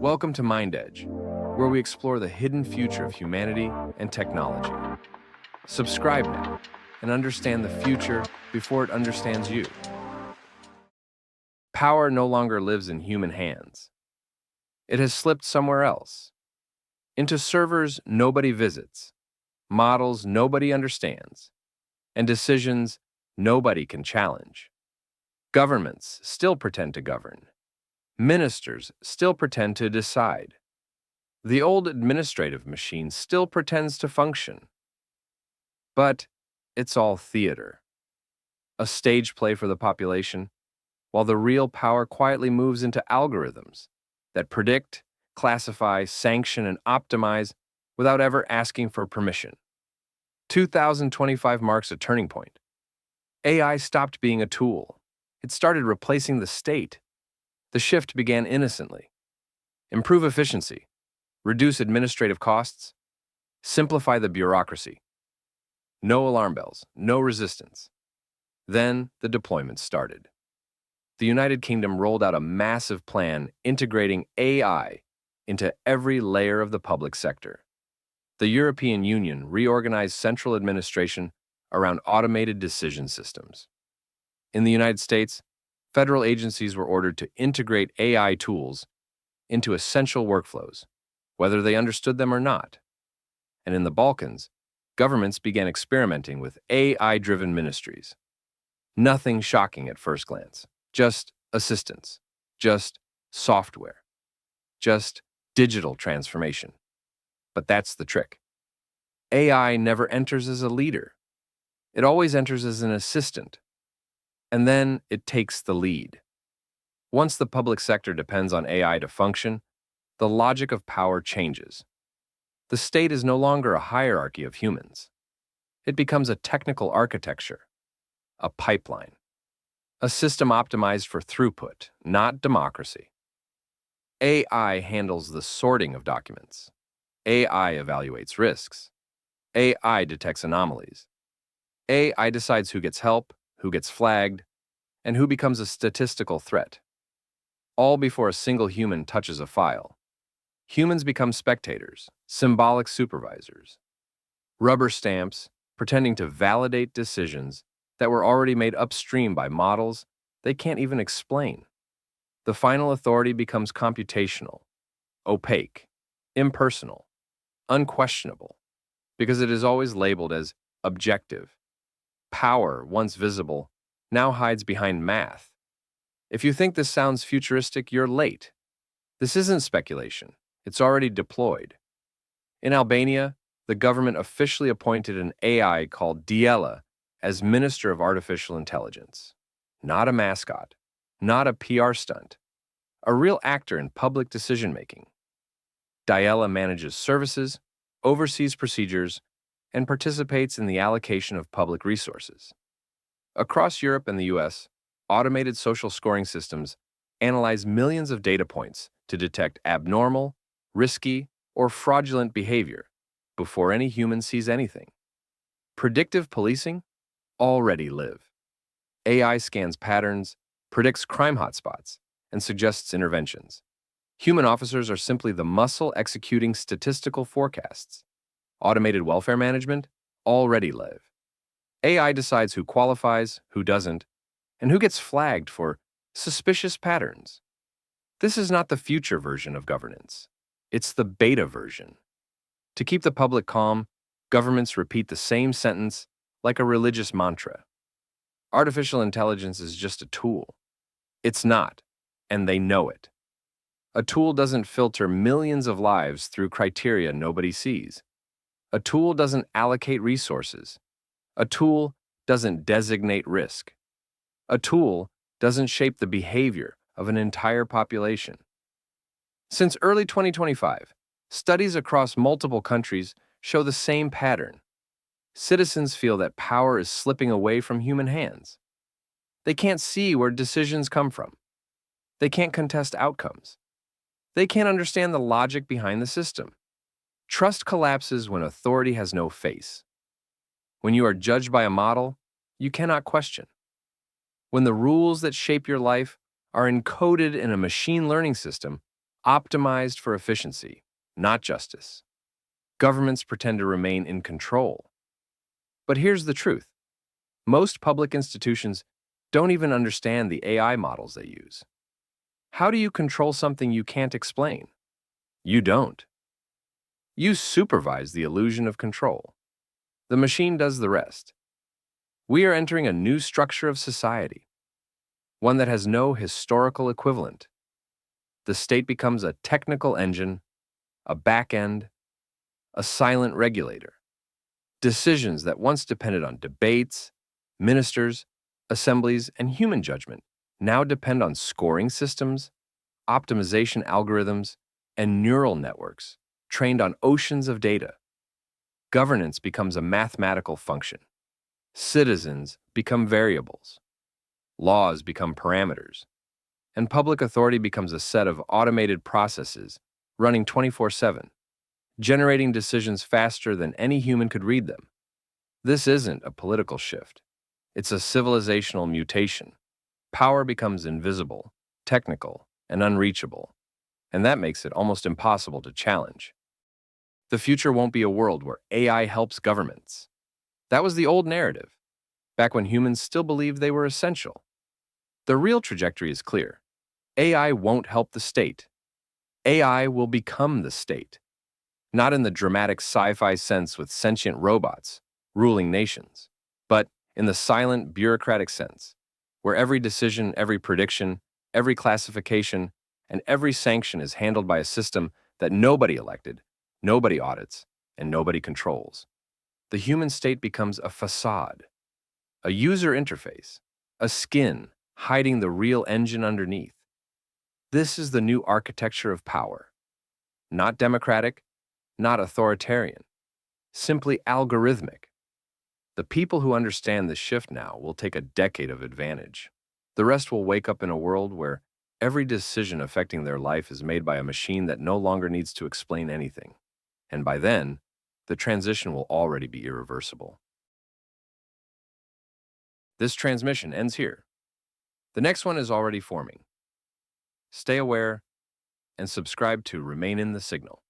Welcome to MindEdge, where we explore the hidden future of humanity and technology. Subscribe now and understand the future before it understands you. Power no longer lives in human hands. It has slipped somewhere else, into servers nobody visits, models nobody understands, and decisions nobody can challenge. Governments still pretend to govern. Ministers still pretend to decide. The old administrative machine still pretends to function. But it's all theater. A stage play for the population, while the real power quietly moves into algorithms that predict, classify, sanction, and optimize without ever asking for permission. 2025 marks a turning point. AI stopped being a tool. It started replacing the state. The shift began innocently. Improve efficiency, reduce administrative costs, simplify the bureaucracy. No alarm bells, no resistance. Then the deployment started. The United Kingdom rolled out a massive plan integrating AI into every layer of the public sector. The European Union reorganized central administration around automated decision systems. In the United States, federal agencies were ordered to integrate AI tools into essential workflows, whether they understood them or not. And in the Balkans, governments began experimenting with AI-driven ministries. Nothing shocking at first glance, just assistance, just software, just digital transformation. But that's the trick. AI never enters as a leader. It always enters as an assistant. And then it takes the lead. Once the public sector depends on AI to function, the logic of power changes. The state is no longer a hierarchy of humans. It becomes a technical architecture, a pipeline, a system optimized for throughput, not democracy. AI handles the sorting of documents. AI evaluates risks. AI detects anomalies. AI decides who gets help, who gets flagged, and who becomes a statistical threat. All before a single human touches a file. Humans become spectators, symbolic supervisors, rubber stamps, pretending to validate decisions that were already made upstream by models they can't even explain. The final authority becomes computational, opaque, impersonal, unquestionable, because it is always labeled as objective. Power, once visible, now hides behind math. If you think this sounds futuristic, you're late. This isn't speculation. It's already deployed. In Albania, the government officially appointed an AI called Diela as Minister of Artificial Intelligence. Not a mascot, not a PR stunt, a real actor in public decision-making. Diela manages services, oversees procedures, and participates in the allocation of public resources. Across Europe and the US, automated social scoring systems analyze millions of data points to detect abnormal, risky, or fraudulent behavior before any human sees anything. Predictive policing already live. AI scans patterns, predicts crime hotspots, and suggests interventions. Human officers are simply the muscle executing statistical forecasts. Automated welfare management already live. AI decides who qualifies, who doesn't, and who gets flagged for suspicious patterns. This is not the future version of governance. It's the beta version. To keep the public calm, governments repeat the same sentence like a religious mantra. Artificial intelligence is just a tool. It's not, and they know it. A tool doesn't filter millions of lives through criteria nobody sees. A tool doesn't allocate resources. A tool doesn't designate risk. A tool doesn't shape the behavior of an entire population. Since early 2025, studies across multiple countries show the same pattern. Citizens feel that power is slipping away from human hands. They can't see where decisions come from. They can't contest outcomes. They can't understand the logic behind the system. Trust collapses when authority has no face. When you are judged by a model, you cannot question. When the rules that shape your life are encoded in a machine learning system, optimized for efficiency, not justice. Governments pretend to remain in control. But here's the truth. Most public institutions don't even understand the AI models they use. How do you control something you can't explain? You don't. You supervise the illusion of control. The machine does the rest. We are entering a new structure of society, one that has no historical equivalent. The state becomes a technical engine, a back end, a silent regulator. Decisions that once depended on debates, ministers, assemblies, and human judgment now depend on scoring systems, optimization algorithms, and neural networks trained on oceans of data. Governance becomes a mathematical function. Citizens become variables. Laws become parameters. And public authority becomes a set of automated processes running 24/7, generating decisions faster than any human could read them. This isn't a political shift. It's a civilizational mutation. Power becomes invisible, technical, and unreachable, and that makes it almost impossible to challenge. The future won't be a world where AI helps governments. That was the old narrative, back when humans still believed they were essential. The real trajectory is clear. AI won't help the state. AI will become the state, not in the dramatic sci-fi sense with sentient robots ruling nations, but in the silent, bureaucratic sense, where every decision, every prediction, every classification, and every sanction is handled by a system that nobody elected, nobody audits, and nobody controls. The human state becomes a façade, a user interface, a skin hiding the real engine underneath. This is the new architecture of power. Not democratic, not authoritarian, simply algorithmic. The people who understand this shift now will take a decade of advantage. The rest will wake up in a world where every decision affecting their life is made by a machine that no longer needs to explain anything. And by then, the transition will already be irreversible. This transmission ends here. The next one is already forming. Stay aware and subscribe to Remain in the Signal.